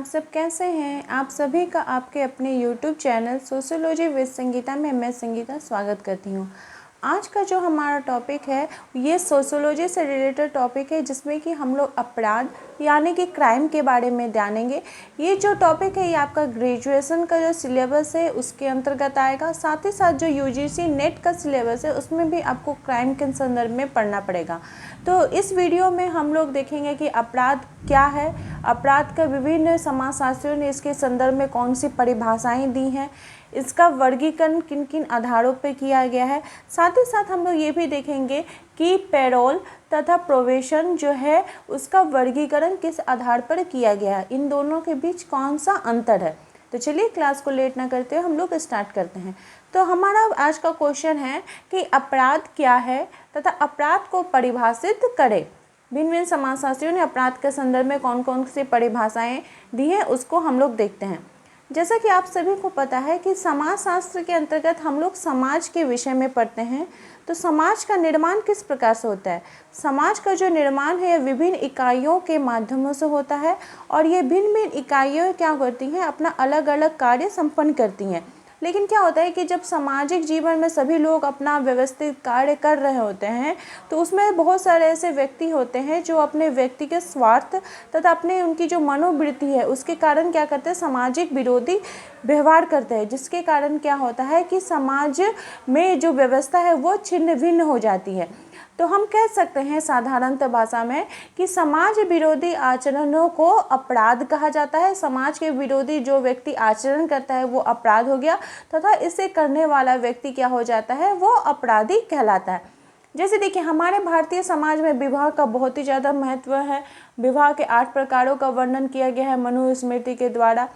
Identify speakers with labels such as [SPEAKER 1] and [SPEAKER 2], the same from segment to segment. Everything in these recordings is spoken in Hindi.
[SPEAKER 1] आप सब कैसे हैं। आप सभी का आपके अपने YouTube channel sociology with Sangeeta में मैं संगीता स्वागत करती हूँ। आज का जो हमारा टॉपिक है ये सोशियोलॉजी से रिलेटेड टॉपिक है, जिसमें कि हम लोग अपराध यानी कि क्राइम के बारे में जानेंगे। ये जो टॉपिक है ये आपका ग्रेजुएशन का जो सिलेबस है उसके अंतर्गत आएगा। साथ ही साथ जो UGC नेट का सिलेबस है उसमें भी आपको क्राइम के संदर्भ में पढ़ना पड़ेगा। तो इस वीडियो में हम लोग देखेंगे कि अपराध क्या है, अपराध का विभिन्न समाजशास्त्रियों ने इसके संदर्भ में कौन सी परिभाषाएं दी हैं, इसका वर्गीकरण किन किन आधारों पर किया गया है। साथ ही साथ हम लोग ये भी देखेंगे कि पैरोल तथा प्रोबेशन जो है उसका वर्गीकरण किस आधार पर किया गया है, इन दोनों के बीच कौन सा अंतर है। तो चलिए क्लास को लेट ना करते हुए हम लोग स्टार्ट करते हैं। तो हमारा आज का क्वेश्चन है कि अपराध क्या है तथा अपराध को परिभाषित करें। भिन्न भिन्न समाजशास्त्रियों ने अपराध के संदर्भ में कौन कौन सी परिभाषाएं दी हैं उसको हम लोग देखते हैं। जैसा कि आप सभी को पता है कि समाजशास्त्र के अंतर्गत हम लोग समाज के विषय में पढ़ते हैं। तो समाज का निर्माण किस प्रकार से होता है। समाज का जो निर्माण है विभिन्न इकाइयों के माध्यमों से होता है और ये भिन्न भिन्न इकाइयाँ क्या करती हैं, अपना अलग अलग कार्य संपन्न करती हैं। लेकिन क्या होता है कि जब सामाजिक जीवन में सभी लोग अपना व्यवस्थित कार्य कर रहे होते हैं तो उसमें बहुत सारे ऐसे व्यक्ति होते हैं जो अपने व्यक्तिगत स्वार्थ तथा अपने उनकी जो मनोवृत्ति है उसके कारण क्या करते हैं, सामाजिक विरोधी व्यवहार करते हैं, जिसके कारण क्या होता है कि समाज में जो व्यवस्था है वो छिन्न भिन्न हो जाती है। तो हम कह सकते हैं साधारणतः भाषा में कि समाज विरोधी आचरणों को अपराध कहा जाता है। समाज के विरोधी जो व्यक्ति आचरण करता है वो अपराध हो गया तथा इसे करने वाला व्यक्ति क्या हो जाता है, वो अपराधी कहलाता है। जैसे देखिए हमारे भारतीय समाज में विवाह का बहुत ही ज़्यादा महत्व है। विवाह के 8 प्रकारों का वर्णन किया गया है मनुस्मृति के द्वारा।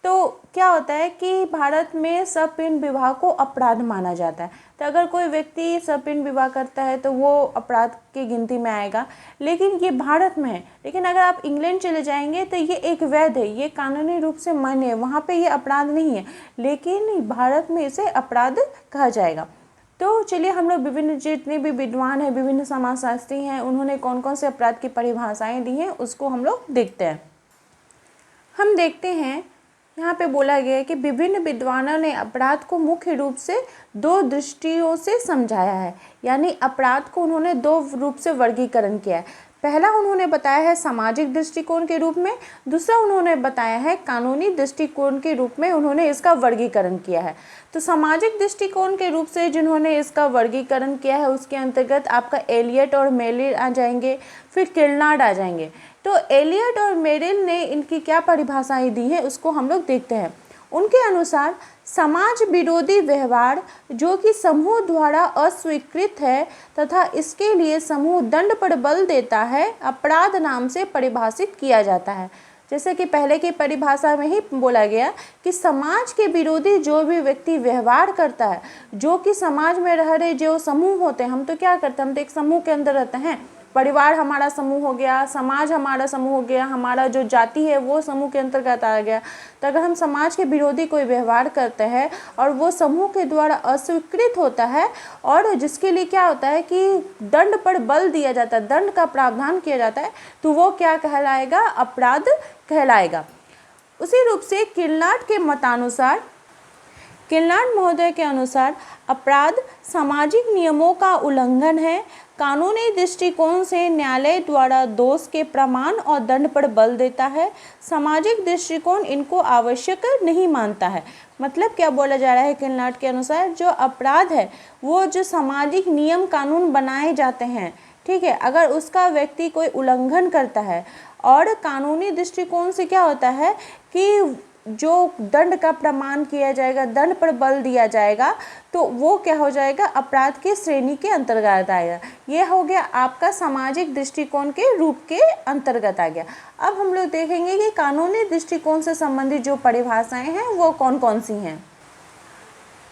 [SPEAKER 1] तो क्या होता है कि भारत में सपिंड विवाह को अपराध माना जाता है। तो अगर कोई व्यक्ति सपिंड विवाह करता है तो वो अपराध की गिनती में आएगा, लेकिन ये भारत में है। लेकिन अगर आप इंग्लैंड चले जाएंगे तो ये एक वैध है, ये कानूनी रूप से मान्य है, वहाँ पे ये अपराध नहीं है, लेकिन भारत में इसे अपराध कहा जाएगा। तो चलिए हम लोग विभिन्न जितने भी विद्वान हैं, विभिन्न समाजशास्त्री हैं, उन्होंने कौन कौन से अपराध की परिभाषाएँ दी हैं उसको हम लोग देखते हैं। हम देखते हैं यहाँ पे बोला गया है कि विभिन्न विद्वानों ने अपराध को मुख्य रूप से 2 दृष्टियों से समझाया है, यानी अपराध को उन्होंने 2 रूप से वर्गीकरण किया है। पहला उन्होंने बताया है सामाजिक दृष्टिकोण के रूप में, दूसरा उन्होंने बताया है कानूनी दृष्टिकोण के रूप में उन्होंने इसका वर्गीकरण किया है। तो सामाजिक दृष्टिकोण के रूप से जिन्होंने इसका वर्गीकरण किया है उसके अंतर्गत आपका एलियट और मेरिल आ जाएंगे, फिर किर्नाड आ जाएंगे। तो एलियट और मेरिल ने इनकी क्या परिभाषाएं दी है उसको हम लोग देखते हैं। उनके अनुसार समाज विरोधी व्यवहार जो कि समूह द्वारा अस्वीकृत है तथा इसके लिए समूह दंड पर बल देता है, अपराध नाम से परिभाषित किया जाता है। जैसे कि पहले की परिभाषा में ही बोला गया कि समाज के विरोधी जो भी व्यक्ति व्यवहार करता है, जो कि समाज में रह रहे जो समूह होते हैं, हम तो क्या करते हैं, हम तो एक समूह के अंदर रहते हैं। परिवार हमारा समूह हो गया, समाज हमारा समूह हो गया, हमारा जो जाति है वो समूह के अंतर्गत आ गया। तो अगर हम समाज के विरोधी कोई व्यवहार करते हैं और वो समूह के द्वारा अस्वीकृत होता है और जिसके लिए क्या होता है कि दंड पर बल दिया जाता है, दंड का प्रावधान किया जाता है, तो वो क्या कहलाएगा, अपराध कहलाएगा। उसी रूप से किर्नाड के मतानुसार, किर्नाड महोदय के अनुसार अपराध सामाजिक नियमों का उल्लंघन है। कानूनी दृष्टिकोण से न्यायालय द्वारा दोष के प्रमाण और दंड पर बल देता है। सामाजिक दृष्टिकोण इनको आवश्यक नहीं मानता है। मतलब क्या बोला जा रहा है किर्नाड के अनुसार, जो अपराध है वो जो सामाजिक नियम कानून बनाए जाते हैं, ठीक है, अगर उसका व्यक्ति कोई उल्लंघन करता है और कानूनी दृष्टिकोण से क्या होता है कि जो दंड का प्रमाण किया जाएगा, दंड पर बल दिया जाएगा, तो वो क्या हो जाएगा, अपराध की श्रेणी के अंतर्गत आएगा। ये हो गया आपका सामाजिक दृष्टिकोण के रूप के अंतर्गत आ गया। अब हम लोग देखेंगे कि कानूनी दृष्टिकोण से संबंधित जो परिभाषाएं हैं वो कौन कौन सी हैं।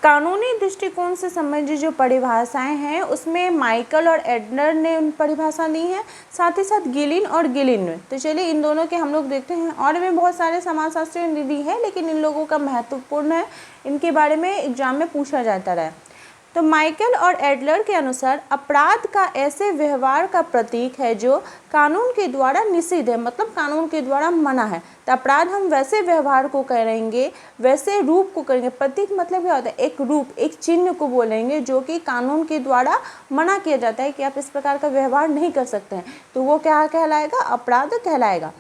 [SPEAKER 1] कानूनी दृष्टिकोण से संबंधित जो परिभाषाएं हैं उसमें माइकल और एडलर ने उन परिभाषा दी है, साथ ही साथ गिलिन और गिलिन ने। तो चलिए इन दोनों के हम लोग देखते हैं। और भी बहुत सारे समाजशास्त्रियों ने दी है, लेकिन इन लोगों का महत्वपूर्ण है, इनके बारे में एग्जाम में पूछा जाता रहा है। तो माइकल और एडलर के अनुसार अपराध का ऐसे व्यवहार का प्रतीक है जो कानून के द्वारा निषिद्ध है, मतलब कानून के द्वारा मना है। तो अपराध हम वैसे व्यवहार को करेंगे, वैसे रूप को करेंगे। प्रतीक मतलब क्या होता है? एक रूप, एक चिन्ह को बोलेंगे जो कि कानून के द्वारा मना किया जाता है कि आप इस प्रकार का व्यवहार नहीं कर सकते हैं, तो वो क्या कहलाएगा? अपराध कहलाएगा।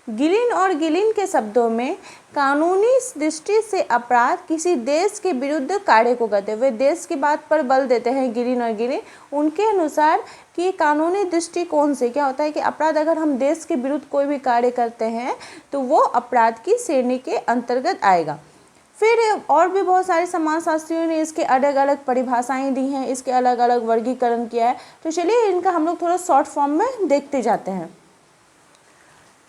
[SPEAKER 1] गिलिन और गिलिन के शब्दों में कानूनी दृष्टि से अपराध किसी देश के विरुद्ध कार्य को कहते हैं। वे देश की बात पर बल देते हैं गिलिन और गिलिन। उनके अनुसार कि कानूनी दृष्टिकोण से क्या होता है कि अपराध अगर हम देश के विरुद्ध कोई भी कार्य करते हैं तो वो अपराध की श्रेणी के अंतर्गत आएगा। फिर और भी बहुत सारे समाजशास्त्रियों ने इसके अलग अलग परिभाषाएं दी हैं, इसके अलग अलग वर्गीकरण किया है। तो चलिए इनका हम लोग थोड़ा शॉर्ट फॉर्म में देखते जाते हैं।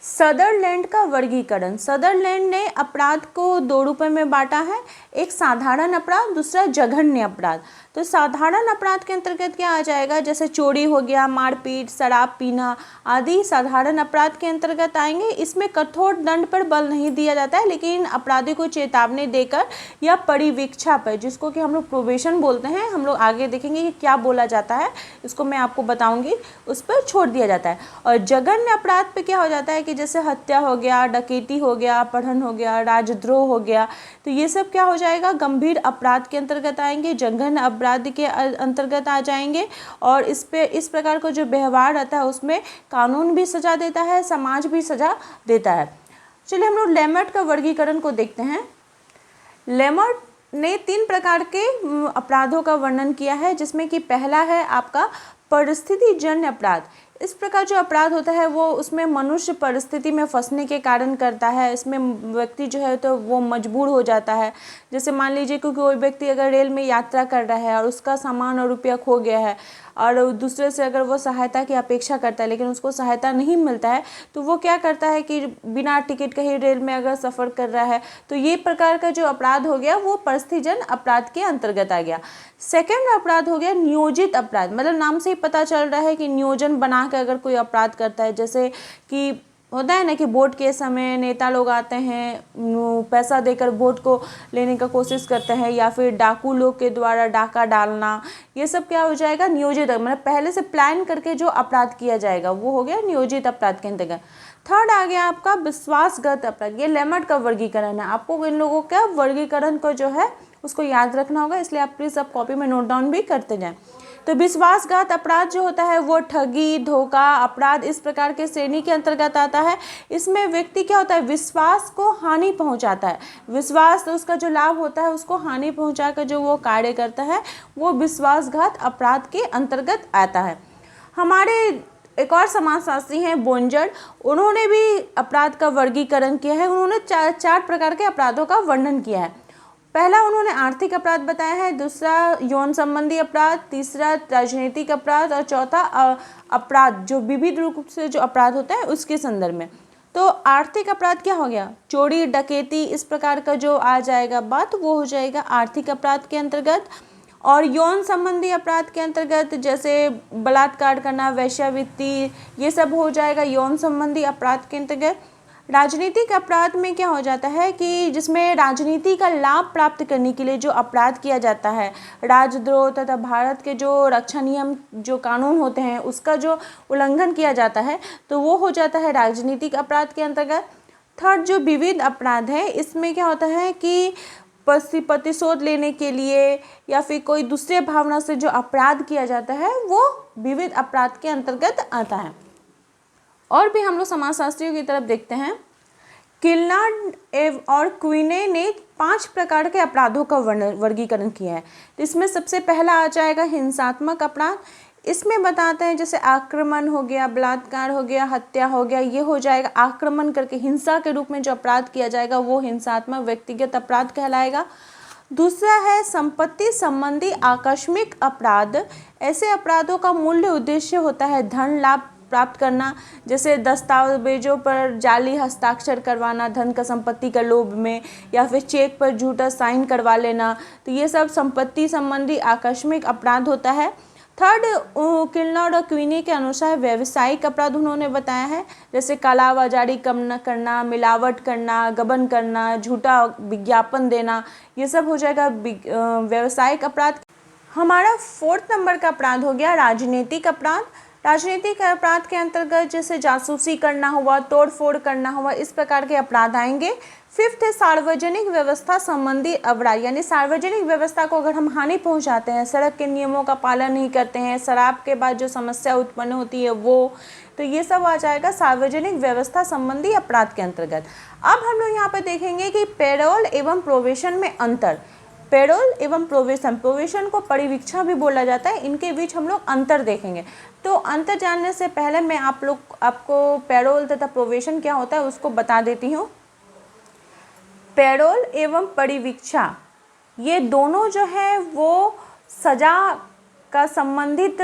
[SPEAKER 1] सदरलैंड का वर्गीकरण। सदरलैंड ने अपराध को दो रूपों में बांटा है, एक साधारण अपराध, दूसरा जघन्य अपराध। तो साधारण अपराध के अंतर्गत क्या आ जाएगा? जैसे चोरी हो गया, मारपीट, शराब पीना आदि साधारण अपराध के अंतर्गत आएंगे। इसमें कठोर दंड पर बल नहीं दिया जाता है, लेकिन अपराधी को चेतावनी देकर या परिवीक्षा पर, जिसको कि हम लोग प्रोबेशन बोलते हैं, हम लोग आगे देखेंगे कि क्या बोला जाता है, इसको मैं आपको बताऊंगी, उस पर छोड़ दिया जाता है। और जघन्य अपराध पे क्या हो जाता है कि जैसे हत्या हो गया, डकैती हो गया, अपहरण हो गया, राजद्रोह हो गया, तो ये सब क्या हो जाएगा? गंभीर अपराध के अंतर्गत आएंगे, जघन्य अपराध के अंतर्गत आ जाएंगे। और इस प्रकार का जो व्यवहार रहता है उसमें कानून भी सजा देता है, समाज भी सजा देता है। चलिए हम लोग लेमर्ट का वर्गीकरण को देखते हैं। लेमर्ट ने 3 प्रकार के अपराधों का वर्णन किया है, जिसमें कि पहला है आपका परिस्थितिजन्य अपराध। इस प्रकार जो अपराध होता है वो उसमें मनुष्य परिस्थिति में फंसने के कारण करता है। इसमें व्यक्ति जो है तो वो मजबूर हो जाता है। जैसे मान लीजिए कि कोई व्यक्ति अगर रेल में यात्रा कर रहा है और उसका सामान और रुपया खो गया है और दूसरे से अगर वो सहायता की अपेक्षा करता है लेकिन उसको सहायता नहीं मिलता है, तो वो क्या करता है कि बिना टिकट के ही रेल में अगर सफ़र कर रहा है, तो ये प्रकार का जो अपराध हो गया वो परिस्थितिजन्य अपराध के अंतर्गत आ गया। सेकेंड अपराध हो गया नियोजित अपराध। मतलब नाम से ही पता चल रहा है कि नियोजन बना के अगर कोई अपराध करता है, जैसे कि होता है ना कि वोट के समय नेता लोग आते हैं, पैसा देकर वोट को लेने का कोशिश करते हैं, या फिर डाकू लोग के द्वारा डाका डालना, ये सब क्या हो जाएगा? नियोजित, मतलब पहले से प्लान करके जो अपराध किया जाएगा वो हो गया नियोजित अपराध के अंतर्गत। थर्ड आ गया आपका विश्वासघात अपराध। ये लेमर्ट का वर्गीकरण है। आपको इन लोगों का वर्गीकरण को जो है उसको याद रखना होगा, इसलिए आप प्लीज़ आप कॉपी में नोट डाउन भी करते जाएं। तो विश्वासघात अपराध जो होता है वो ठगी, धोखा, अपराध इस प्रकार के श्रेणी के अंतर्गत आता है। इसमें व्यक्ति क्या होता है? विश्वास को हानि पहुंचाता है। विश्वास तो उसका जो लाभ होता है उसको हानि पहुंचाकर जो वो कार्य करता है वो विश्वासघात अपराध के अंतर्गत आता है। हमारे एक और समाजशास्त्री हैं बोंजर, उन्होंने भी अपराध का वर्गीकरण किया है। उन्होंने चार प्रकार के अपराधों का वर्णन किया है। पहला उन्होंने आर्थिक अपराध बताया है, दूसरा यौन संबंधी अपराध, तीसरा राजनीतिक अपराध और चौथा अपराध जो विविध रूप से जो अपराध होता है उसके संदर्भ में। तो आर्थिक अपराध क्या हो गया? चोरी, डकैती इस प्रकार का जो आ जाएगा बात वो हो जाएगा आर्थिक अपराध के अंतर्गत। और यौन संबंधी अपराध के अंतर्गत जैसे बलात्कार करना, वेश्यावृत्ति, ये सब हो जाएगा यौन संबंधी अपराध के अंतर्गत। राजनीतिक अपराध में क्या हो जाता है कि जिसमें राजनीति का लाभ प्राप्त करने के लिए जो अपराध किया जाता है, राजद्रोह तथा भारत के जो रक्षा नियम जो कानून होते हैं उसका जो उल्लंघन किया जाता है, तो वो हो जाता है राजनीतिक अपराध के अंतर्गत। थर्ड जो विविध अपराध है, इसमें क्या होता है कि प्रतिशोध लेने के लिए या फिर कोई दूसरे भावना से जो अपराध किया जाता है वो विविध अपराध के अंतर्गत आता है। और भी हम लोग समाजशास्त्रियों की तरफ देखते हैं। किलनार्ड और क्विने ने 5 प्रकार के अपराधों का वर्गीकरण किया है। तो इसमें सबसे पहला आ जाएगा हिंसात्मक अपराध। इसमें बताते हैं जैसे आक्रमण हो गया, बलात्कार हो गया, हत्या हो गया, ये हो जाएगा आक्रमण करके हिंसा के रूप में जो अपराध किया जाएगा वो हिंसात्मक व्यक्तिगत अपराध कहलाएगा। दूसरा है संपत्ति संबंधी आकस्मिक अपराध। ऐसे अपराधों का मूल्य उद्देश्य होता है धन लाभ प्राप्त करना, जैसे दस्तावेजों पर जाली हस्ताक्षर करवाना धन का संपत्ति का लोभ में, या फिर चेक पर झूठा साइन करवा लेना, तो ये सब संपत्ति संबंधी आकस्मिक अपराध होता है। थर्ड किलनार्ड और क्विनी के अनुसार व्यावसायिक अपराध उन्होंने बताया है, जैसे कालाबाजारी करना, मिलावट करना, गबन करना, झूठा विज्ञापन देना, ये सब हो जाएगा व्यावसायिक अपराध। हमारा 4th नंबर का अपराध हो गया राजनीतिक अपराध। राजनीतिक अपराध के अंतर्गत जैसे जासूसी करना हुआ, तोड़ फोड़ करना हुआ, इस प्रकार के अपराध आएंगे। 5th है सार्वजनिक व्यवस्था संबंधी अपराध, यानी सार्वजनिक व्यवस्था को अगर हम हानि पहुंचाते हैं, सड़क के नियमों का पालन नहीं करते हैं, शराब के बाद जो समस्या उत्पन्न होती है वो, तो ये सब आ जाएगा सार्वजनिक व्यवस्था संबंधी अपराध के अंतर्गत। अब हम लोग यहाँ पर देखेंगे कि पेरोल एवं प्रोबेशन में अंतर। पेरोल एवं प्रोबेशन, प्रोबेशन को परिवीक्षा भी बोला जाता है, इनके बीच हम लोग अंतर देखेंगे। तो अंतर जानने से पहले मैं आपको पेरोल तथा प्रोबेशन क्या होता है उसको बता देती हूँ। पेरोल एवं परिवीक्षा ये दोनों जो है वो सजा का संबंधित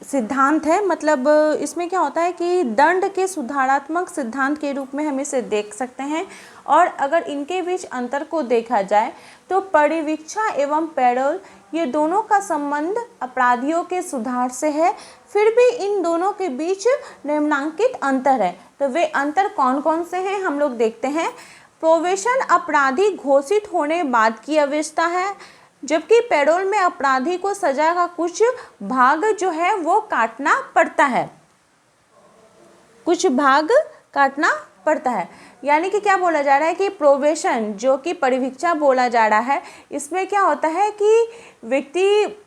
[SPEAKER 1] सिद्धांत है। मतलब इसमें क्या होता है कि दंड के सुधारात्मक सिद्धांत के रूप में हम इसे देख सकते हैं। और अगर इनके बीच अंतर को देखा जाए तो परिवीक्षा एवं पेरोल ये दोनों का संबंध अपराधियों के सुधार से है, फिर भी इन दोनों के बीच निम्नांकित अंतर है। तो वे अंतर कौन कौन से हैं हम लोग देखते हैं। प्रोबेशन अपराधी घोषित होने बाद की अवस्था है, जबकि पेरोल में अपराधी को सजा का कुछ भाग जो है वो काटना पड़ता है, कुछ भाग काटना पड़ता है। यानी कि क्या बोला जा रहा है कि प्रोबेशन जो कि परिवीक्षा बोला जा रहा है, इसमें क्या होता है कि व्यक्ति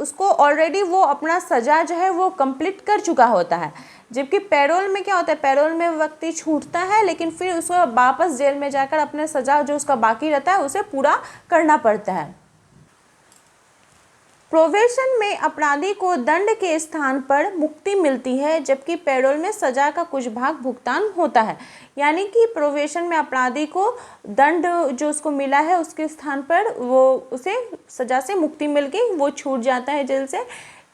[SPEAKER 1] उसको ऑलरेडी वो अपना सजा जो है वो कंप्लीट कर चुका होता है, जबकि पेरोल में क्या होता है, पेरोल में व्यक्ति छूटता है लेकिन फिर उसको वापस जेल में जाकर अपने सजा जो उसका बाकी रहता है उसे पूरा करना पड़ता है। प्रोबेशन में अपराधी को दंड के स्थान पर मुक्ति मिलती है, जबकि पेरोल में सजा का कुछ भाग भुगतान होता है। यानी कि प्रोबेशन में अपराधी को दंड जो उसको मिला है उसके स्थान पर वो उसे सजा से मुक्ति मिल गई, वो छूट जाता है जेल से।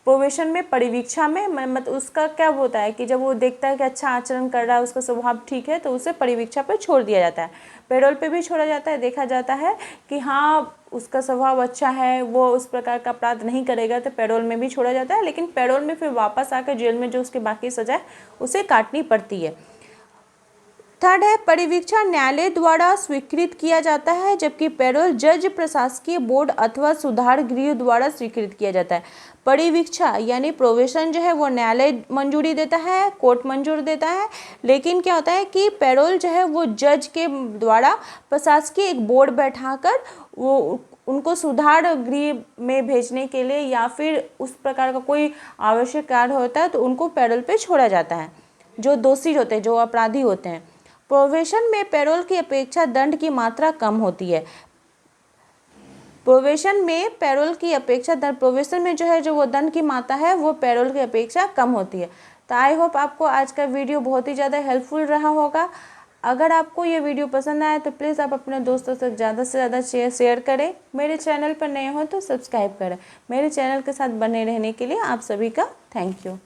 [SPEAKER 1] प्रोबेशन में परिवीक्षा में मतलब उसका क्या होता है कि जब वो देखता है कि अच्छा आचरण कर रहा है, उसका स्वभाव ठीक है, तो उसे परिवीक्षा पर छोड़ दिया जाता है। पेरोल पे भी छोड़ा जाता है, देखा जाता है कि हाँ उसका स्वभाव अच्छा है, वो उस प्रकार का अपराध नहीं करेगा, तो पेरोल में भी छोड़ा जाता है। लेकिन पेरोल में फिर वापस आकर जेल में जो उसकी बाकी सजा है उसे काटनी पड़ती है। 3rd है परिवीक्षा न्यायालय द्वारा स्वीकृत किया जाता है, जबकि पेरोल जज, प्रशासकीय बोर्ड अथवा सुधार गृह द्वारा स्वीकृत किया जाता है। परिवीक्षा यानी प्रोबेशन जो है वो न्यायालय मंजूरी देता है, कोर्ट मंजूर देता है, लेकिन क्या होता है कि पेरोल जो है वो जज के द्वारा प्रशासकीय एक बोर्ड बैठाकर वो उनको सुधार गृह में भेजने के लिए या फिर उस प्रकार का कोई आवश्यक कार्य होता है तो उनको पेरोल पे छोड़ा जाता है, जो दोषी होते हैं, जो अपराधी होते हैं। प्रोबेशन में पेरोल की अपेक्षा दंड की मात्रा कम होती है। प्रोबेशन में पेरोल की अपेक्षा प्रोबेशन में जो है जो वो दंड की मात्रा है वो पेरोल की अपेक्षा कम होती है। तो आई होप आपको आज का वीडियो बहुत ही ज़्यादा हेल्पफुल रहा होगा। अगर आपको ये वीडियो पसंद आए तो प्लीज़ आप अपने दोस्तों से ज़्यादा शेयर करें। मेरे चैनल पर नए हो तो सब्सक्राइब करें। मेरे चैनल के साथ बने रहने के लिए आप सभी का थैंक यू।